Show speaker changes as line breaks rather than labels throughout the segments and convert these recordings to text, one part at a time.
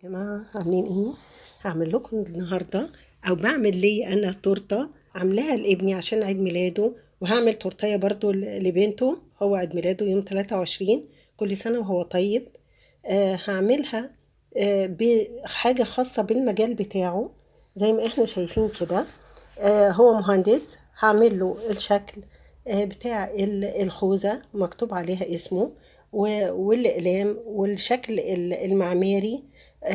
يا جماعة عاملين ايه؟ هعمل لكم النهاردة او بعمل لي انا تورتة عاملاها لابني عشان عيد ميلاده، وهعمل تورتية برضو لبنته، هو عيد ميلاده يوم 23. كل سنة وهو طيب. هعملها بحاجة خاصة بالمجال بتاعه زي ما احنا شايفين كده. هو مهندس، هعمل له الشكل بتاع الخوذة مكتوب عليها اسمه، والأقلام والشكل المعماري،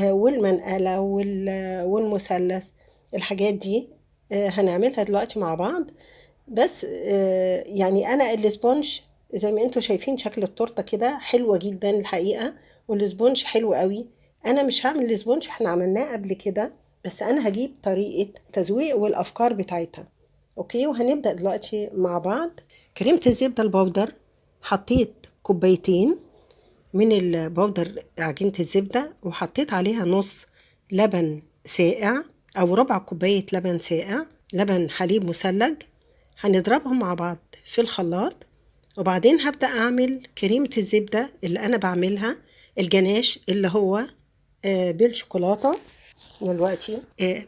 والمنقلة والمثلث. الحاجات دي هنعملها دلوقتي مع بعض. بس يعني أنا الاسبونج زي ما انتوا شايفين شكل التورتة كده حلوة جدا الحقيقة، والاسبونج حلو قوي. أنا مش هعمل الاسبونج، احنا عملناه قبل كده، بس أنا هجيب طريقة تزويق والأفكار بتاعتها. اوكي، وهنبدأ دلوقتي مع بعض. كريمة الزبدة البودر، حطيت كوبايتين من البودر عجينة الزبدة، وحطيت عليها نص لبن ساقع أو ربع كوباية لبن ساقع، لبن حليب مثلج. هنضربهم مع بعض في الخلاط، وبعدين هبدأ أعمل كريمة الزبدة اللي أنا بعملها، الجناش اللي هو بالشوكولاتة. دلوقتي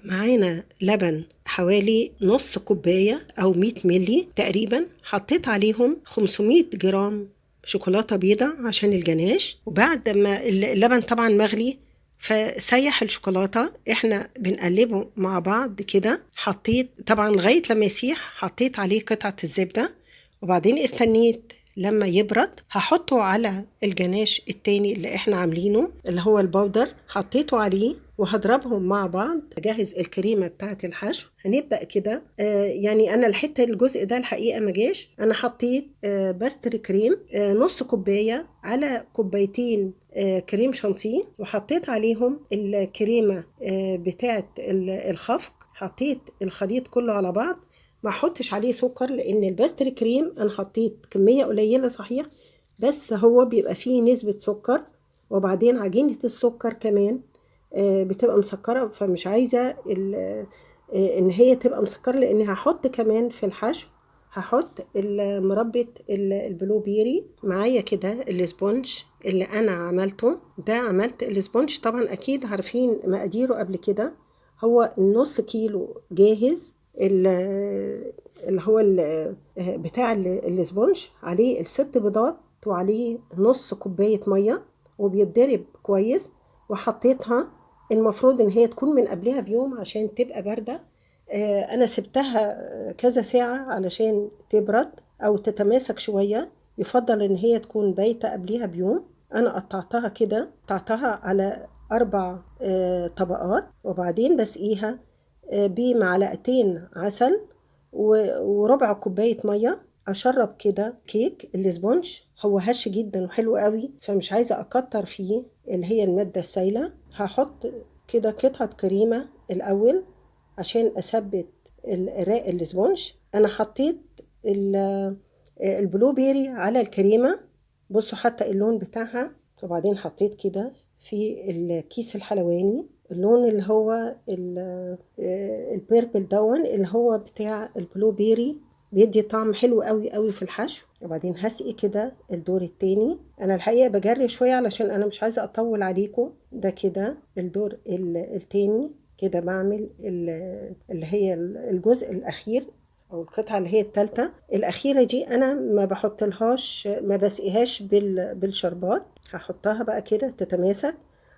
معانا لبن حوالي نص كوباية أو 100 ملي تقريبا، حطيت عليهم 500 جرام شوكولاتة بيضة عشان الجناش. وبعد ما اللبن طبعا مغلي، فسيح الشوكولاتة، احنا بنقلبه مع بعض كده. حطيت طبعا لغاية لما يسيح، حطيت عليه قطعة الزبدة، وبعدين استنيت لما يبرد. هحطه على الجناش التاني اللي احنا عاملينه اللي هو البودر، حطيته عليه وهضربهم مع بعض. اجهز الكريمه بتاعه الحشو. هنبدا كده. يعني انا الحته الجزء ده الحقيقه ما جاش، انا حطيت باستري كريم نص كوبايه على كوبايتين كريم شانتيه، وحطيت عليهم الكريمه بتاعه الخفق. حطيت الخليط كله على بعض، ما احطش عليه سكر لان الباستري كريم انا حطيت كميه قليله صحيح، بس هو بيبقى فيه نسبه سكر. وبعدين عجينه السكر كمان بتبقى مسكرة، فمش عايزة ان هي تبقى مسكرة، لان هحط كمان في الحشو، هحط مربى البلو بيري معايا كده. الاسبونج اللي انا عملته ده، عملت الاسبونج طبعا اكيد عارفين مقاديره قبل كده. هو النص كيلو جاهز، اللي هو بتاع الاسبونج، عليه الست بيضات وعليه نص كوباية مية، وبيتضرب كويس. وحطيتها، المفروض ان هي تكون من قبلها بيوم عشان تبقى باردة. انا سبتها كذا ساعة علشان تبرد او تتماسك شوية. يفضل ان هي تكون بايتة قبلها بيوم. انا قطعتها كده، قطعتها على 4 طبقات، وبعدين بسقيها بمعلقتين عسل وربع كوباية مية. أشرب كده كيك الاسبونج، هو هش جدا وحلو قوي، فمش عايزة أكتر فيه اللي هي المادة السائلة. هحط كده قطعة كريمة الأول عشان أثبت الرق الاسبونج. أنا حطيت البلو بيري على الكريمة، بصوا حتى اللون بتاعها. وبعدين حطيت كده في الكيس الحلواني اللون اللي هو البيربل دون اللي هو بتاع البلو بيري، بيدي طعم حلو قوي قوي في الحشو. وبعدين هسقي كده الدور التاني. انا الحقيقه بجري شويه علشان انا مش عايزه اطول عليكم. ده كده الدور التاني. كده بعمل اللي هي الجزء الاخير او القطعه اللي هي التالتة الاخيره دي، انا ما بحطلهاش، ما بسقيهاش بالشربات. هحطها بقى كده تتماسك.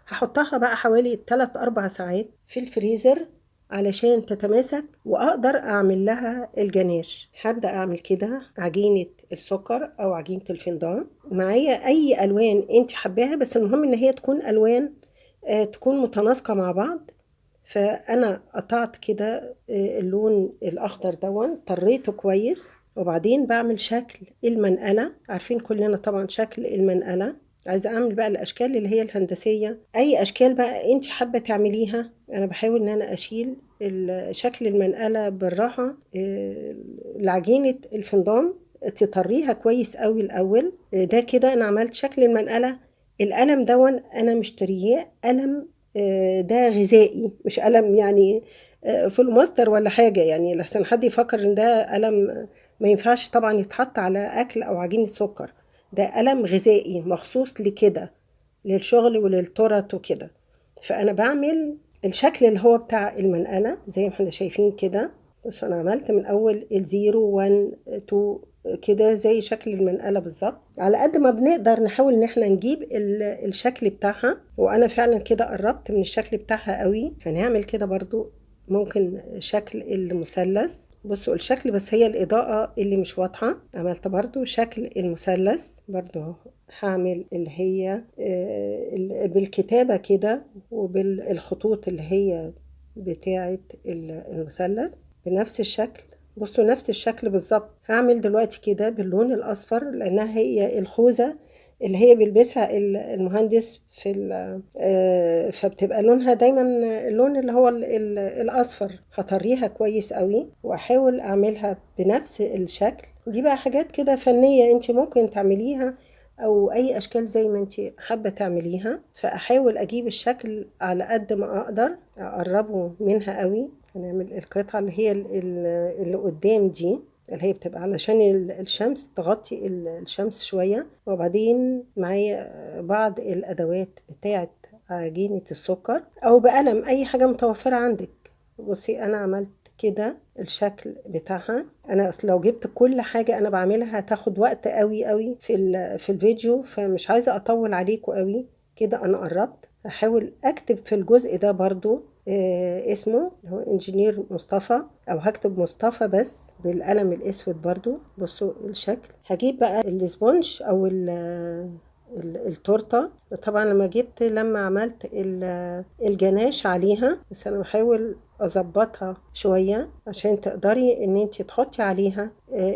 هحطها بقى حوالي 3-4 ساعات في الفريزر علشان تتماسك واقدر اعمل لها الجناش. هبدأ اعمل كده عجينة السكر او عجينة الفندق، معايا اي الوان انت حباها، بس المهم ان هي تكون الوان تكون متناسقة مع بعض. فانا قطعت كده اللون الاخضر دون، طريته كويس. وبعدين بعمل شكل المنقلة، عارفين كلنا طبعا شكل المنقلة. عايزة اعمل بقى الاشكال اللي هي الهندسية، اي اشكال بقى انت حابة تعمليها. انا بحاول ان انا اشيل شكل المنقلة بالراحة. العجينة الفندق تطريها كويس قوي الاول. ده كده انا عملت شكل المنقلة. القلم دون انا مشترياه قلم ده غذائي، مش قلم يعني فول ماستر ولا حاجة، يعني لحسن حد يفكر ان ده قلم ما ينفعش طبعا يتحط على اكل او عجينة سكر. ده قلم غذائي مخصوص لكده، للشغل وللترط وكده. فانا بعمل الشكل اللي هو بتاع المنقله زي ما احنا شايفين كده. بصوا انا عملت من اول الزيرو 1 2 كده زي شكل المنقله بالظبط. على قد ما بنقدر نحاول ان احنا نجيب الشكل بتاعها، وانا فعلا كده قربت من الشكل بتاعها قوي. هنعمل كده برضو ممكن شكل المثلث. بصوا الشكل بس هي الإضاءة اللي مش واضحة. عملت برضو شكل المثلث برضو. هعمل اللي هي بالكتابة كده وبالخطوط اللي هي بتاعة المثلث بنفس الشكل. بصوا نفس الشكل بالظبط. هعمل دلوقتي كده باللون الأصفر لأنها هي الخوذة اللي هي بيلبسها المهندس فبتبقى لونها دايما اللون اللي هو الأصفر. هطريها كويس قوي وأحاول أعملها بنفس الشكل. دي بقى حاجات كده فنية انت ممكن تعمليها او اي اشكال زي ما انت حابة تعمليها. فاحاول اجيب الشكل على قد ما اقدر اقربه منها قوي. هنعمل القطعة اللي هي اللي قدام دي اللي هي بتبقى علشان الشمس تغطي الشمس شوية. وبعدين معايا بعض الأدوات بتاعة عجينة السكر أو بقلم أي حاجة متوفرة عندك. بصي أنا عملت كده الشكل بتاعها. أنا أصل لو جبت كل حاجة أنا بعملها هتاخد وقت قوي قوي في الفيديو، فمش عايزة أطول عليكم قوي كده. أنا قربت هحاول أكتب في الجزء ده برضو اسمه هو انجينير مصطفى، او هكتب مصطفى بس بالقلم الاسود برضو. بصوا الشكل. هجيب بقى الاسبونج او التورته. طبعا لما عملت الجناش عليها، بس انا بحاول اظبطها شويه عشان تقدري ان انت تحطي عليها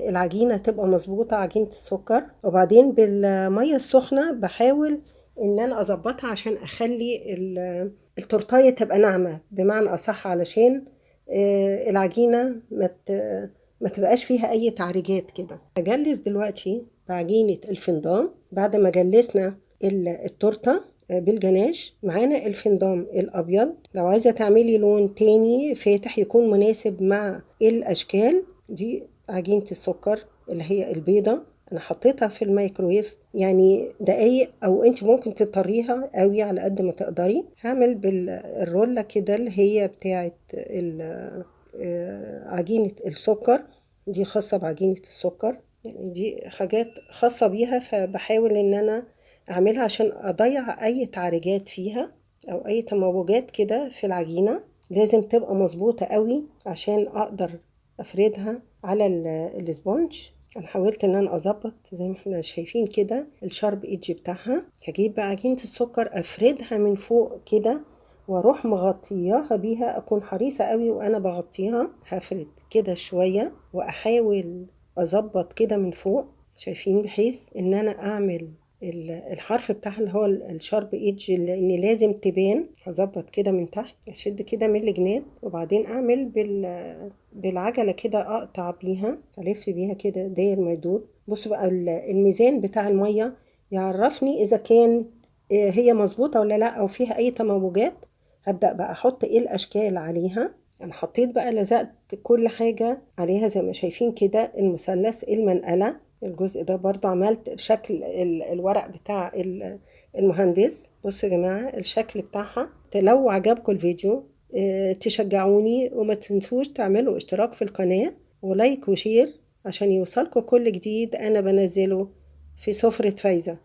العجينه تبقى مظبوطه، عجينه السكر. وبعدين بالميه السخنه بحاول ان انا اظبطها عشان اخلي التورتايه تبقى ناعمه بمعنى اصح، علشان العجينه ما تبقاش فيها اي تعريجات كده. هجلس دلوقتي بعجينه الفندام. بعد ما جلسنا التورته بالجناش، معانا الفندام الابيض. لو عايزه تعملي لون تاني فاتح يكون مناسب مع الاشكال دي، عجينه السكر اللي هي البيضه انا حطيتها في الميكرويف يعني دقايق، او انت ممكن تطريها قوي على قد ما تقدري. هعمل بالرولة كده اللي هي بتاعه عجينة السكر. دي خاصة بعجينة السكر، يعني دي حاجات خاصة بيها. فبحاول ان انا اعملها عشان اضيع اي تعريجات فيها او اي تموجات كده في العجينة. لازم تبقى مظبوطة قوي عشان اقدر افردها على الاسبونج. انا حاولت ان انا اظبط زي ما احنا شايفين كده الشارب ايدج بتاعها. هجيب بقى عجينة السكر افردها من فوق كده واروح مغطياها بيها. اكون حريصة قوي وانا بغطيها. هفرد كده شوية واحاول اظبط كده من فوق، شايفين، بحيث ان انا اعمل الحرف بتاعها اللي هو الشارب ايدج لان لازم تبان. هظبط كده من تحت، اشد كده من الجناب وبعدين اعمل بالعجله كده اقطع بيها، الف بيها كده داير ما يدور. بصوا بقى الميزان بتاع الميه يعرفني اذا كان هي مظبوطه ولا لا او فيها اي تموجات. هبدا بقى احط ايه الاشكال عليها. انا حطيت بقى لزقت كل حاجه عليها زي ما شايفين كده. المثلث، المنقله، الجزء ده برضو عملت شكل الورق بتاع المهندس. بصوا يا جماعة الشكل بتاعها. لو عجبكم الفيديو تشجعوني وما تنسوش تعملوا اشتراك في القناة ولايك وشير عشان يوصلكم كل جديد أنا بنزله في سفرة فايزة.